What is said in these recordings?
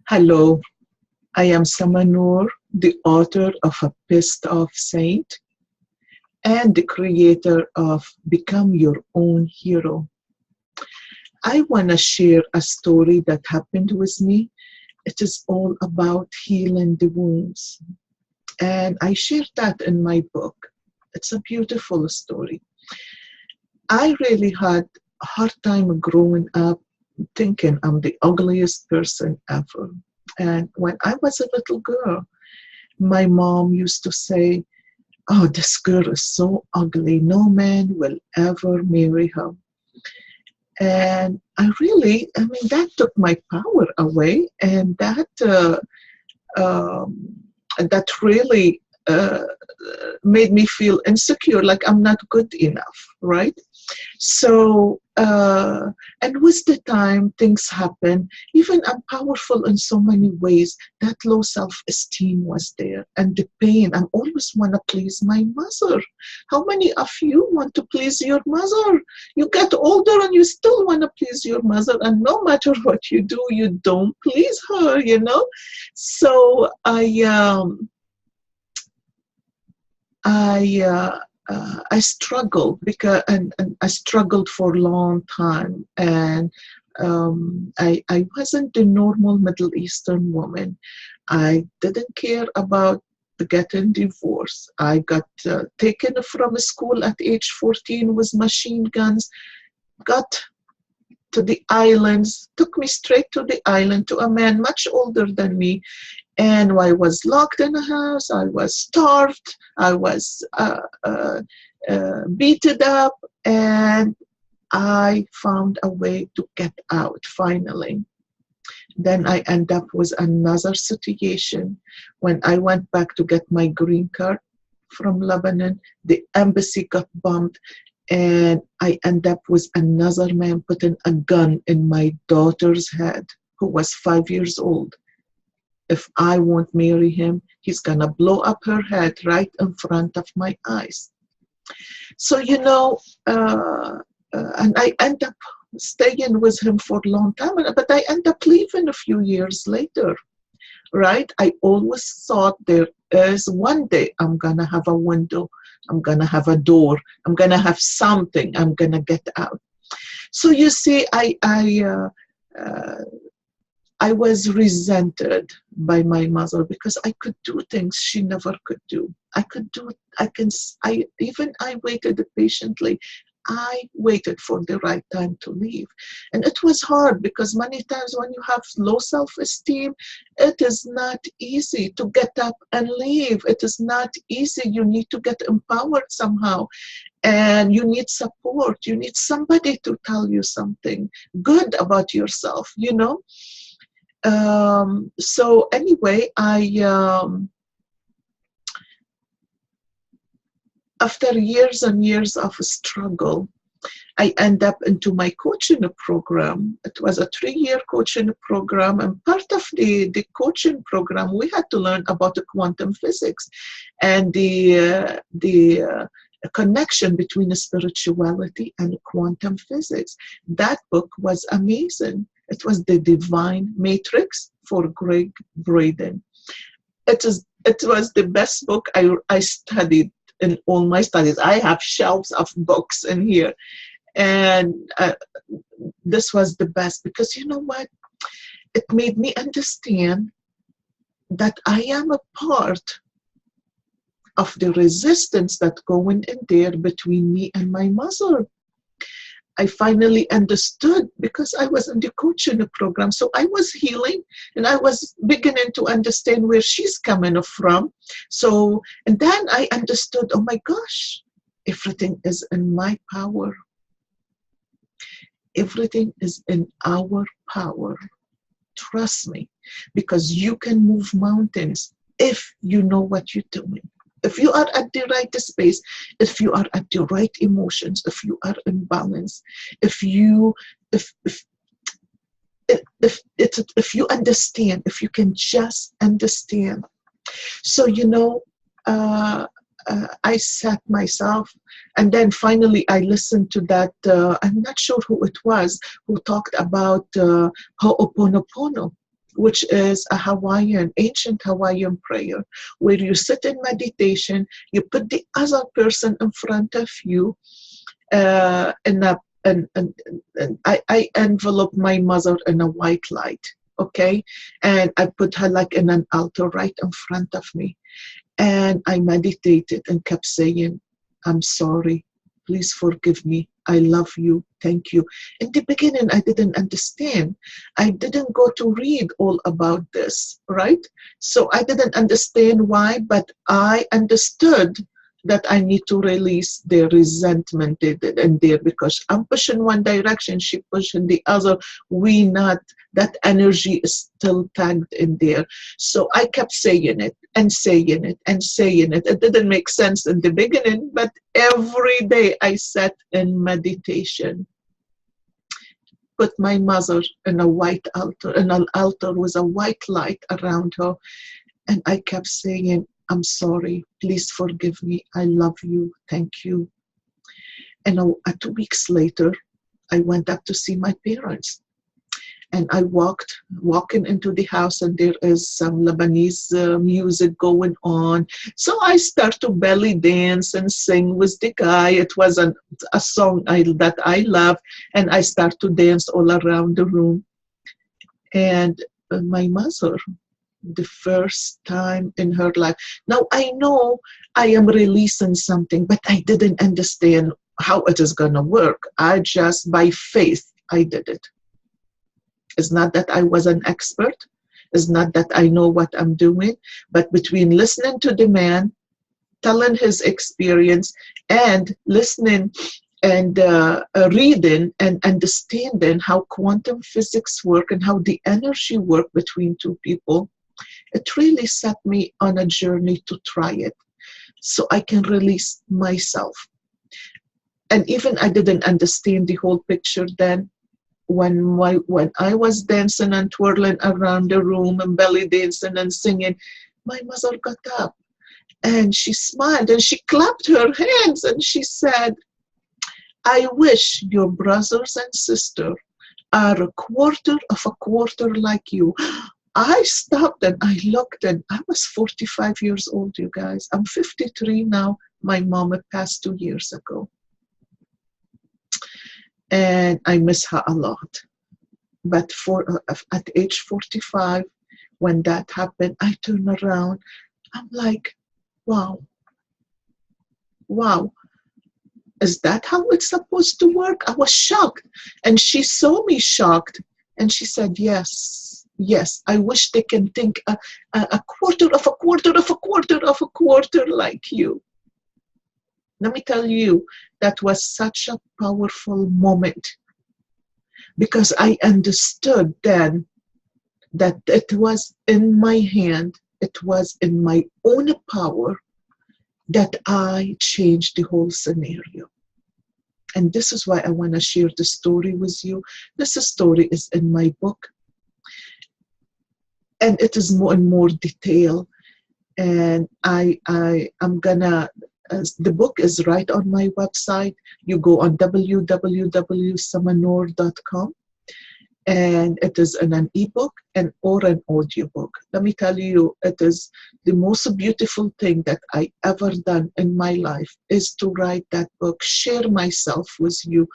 Hello, I am Sumanour, the author of A Pissed Off Saint and the creator of Become Your Own Hero. I want to share a story that happened with me. It is all about healing the wounds. And I shared that in my book. It's a beautiful story. I really had a hard time growing up thinking I'm the ugliest person ever. And when I was a little girl, my mom used to say, "Oh, this girl is so ugly. No man will ever marry her." And that took my power away. And that really made me feel insecure, like I'm not good enough, right? So, and with the time, things happen. Even I'm powerful in so many ways. That low self-esteem was there, and the pain. I always want to please my mother. How many of you want to please your mother? You get older and you still want to please your mother, and no matter what you do, you don't please her. So I struggled and I struggled for a long time, and I wasn't the normal Middle Eastern woman. I didn't care about getting divorced. I got taken from school at age 14 with machine guns, got to the islands, took me straight to the island to a man much older than me. And I was locked in a house, I was starved, I was beaten up, and I found a way to get out finally. Then I end up with another situation. When I went back to get my green card from Lebanon, the embassy got bombed, and I end up with another man putting a gun in my daughter's head, who was 5 years old. If I won't marry him, he's gonna blow up her head right in front of my eyes. So, and I end up staying with him for a long time, but I end up leaving a few years later, right? I always thought there is one day I'm gonna have a window, I'm gonna have a door, I'm gonna have something, I'm gonna get out. So you see, I was resented by my mother because I could do things she never could do. I waited patiently. I waited for the right time to leave. And it was hard because many times when you have low self-esteem, it is not easy to get up and leave. It is not easy. You need to get empowered somehow. And you need support. You need somebody to tell you something good about yourself, So anyway, after years and years of struggle, I end up into my coaching program. It was a 3-year coaching program, and part of the coaching program, we had to learn about the quantum physics and the connection between the spirituality and quantum physics. That book was amazing. It was The Divine Matrix for Greg Braden. It was the best book I studied in all my studies. I have shelves of books in here. And this was the best because you know what? It made me understand that I am a part of the resistance that's going in there between me and my mother. I finally understood because I was in the coaching program. So I was healing and I was beginning to understand where she's coming from. So, and then I understood, oh my gosh, everything is in my power. Everything is in our power. Trust me, because you can move mountains if you know what you're doing. If you are at the right space, if you are at the right emotions, if you are in balance, if you understand, if you can just understand. So I sat myself, and then finally I listened to that, I'm not sure who it was, who talked about Ho'oponopono, which is a ancient Hawaiian prayer, where you sit in meditation, you put the other person in front of you, and I enveloped my mother in a white light, okay? And I put her like in an altar right in front of me. And I meditated and kept saying, I'm sorry, please forgive me, I love you, thank you. In the beginning, I didn't understand. I didn't go to read all about this, right? So I didn't understand why, but I understood that I need to release the resentment in there, because I'm pushing one direction, she pushing the other. We not, that energy is still tagged in there. So I kept saying it and saying it and saying it. It didn't make sense in the beginning, but every day I sat in meditation, put my mother in a white altar, in an altar with a white light around her, and I kept saying, I'm sorry, please forgive me, I love you, thank you. And 2 weeks later, I went up to see my parents. And I walking into the house, and there is some Lebanese music going on. So I start to belly dance and sing with the guy. It was a song that I love, and I start to dance all around the room. And my mother, the first time in her life. Now I know I am releasing something, but I didn't understand how it is going to work. I just, by faith, I did it. It's not that I was an expert. It's not that I know what I'm doing, but between listening to the man, telling his experience, and listening and reading and understanding how quantum physics work and how the energy work between two people, it really set me on a journey to try it so I can release myself. And even I didn't understand the whole picture then. When I was dancing and twirling around the room and belly dancing and singing, my mother got up and she smiled and she clapped her hands and she said, I wish your brothers and sisters are a quarter of a quarter like you. I stopped and I looked, and I was 45 years old, you guys. I'm 53 now. My mom had passed 2 years ago. And I miss her a lot. But at age 45, when that happened, I turned around. I'm like, wow. Is that how it's supposed to work? I was shocked. And she saw me shocked. And she said, yes, I wish they can think a quarter of a quarter of a quarter of a quarter like you. Let me tell you, that was such a powerful moment, because I understood then that it was in my hand, it was in my own power that I changed the whole scenario. And this is why I want to share the story with you. This story is in my book, and it is more and more detail. And I'm gonna, the book is right on my website. You go on www.sumanour.com, and it is in an ebook or an audiobook. Let me tell you, it is the most beautiful thing that I ever done in my life, is to write that book, share myself with you,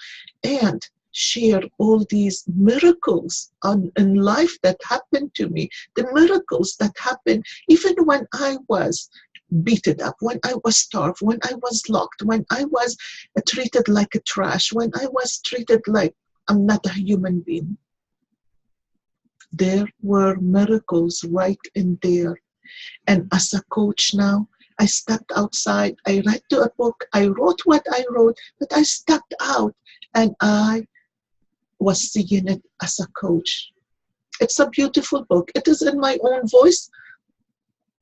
and share all these miracles in life that happened to me, the miracles that happened even when I was beaten up, when I was starved, when I was locked, when I was treated like a trash, when I was treated like I'm not a human being. There were miracles right in there. And as a coach now, I stepped outside, I read a book, I wrote what I wrote, but I stepped out and I was seeing it as a coach. It's a beautiful book. It is in my own voice.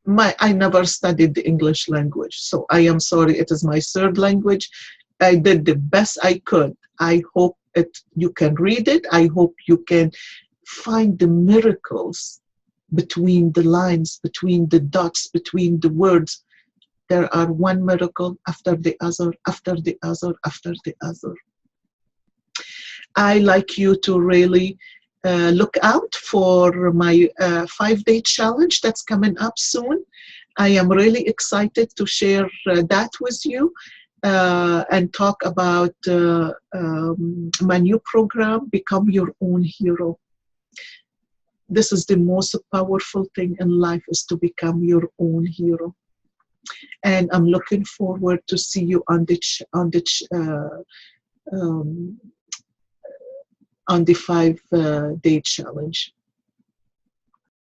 I never studied the English language, so I am sorry, it is my third language. I did the best I could. I hope you can read it. I hope you can find the miracles between the lines, between the dots, between the words. There are one miracle after the other, after the other, after the other. I like you to really look out for my 5-day challenge that's coming up soon. I am really excited to share that with you and talk about my new program, Become Your Own Hero. This is the most powerful thing in life, is to become your own hero. And I'm looking forward to see you on the 5-day challenge.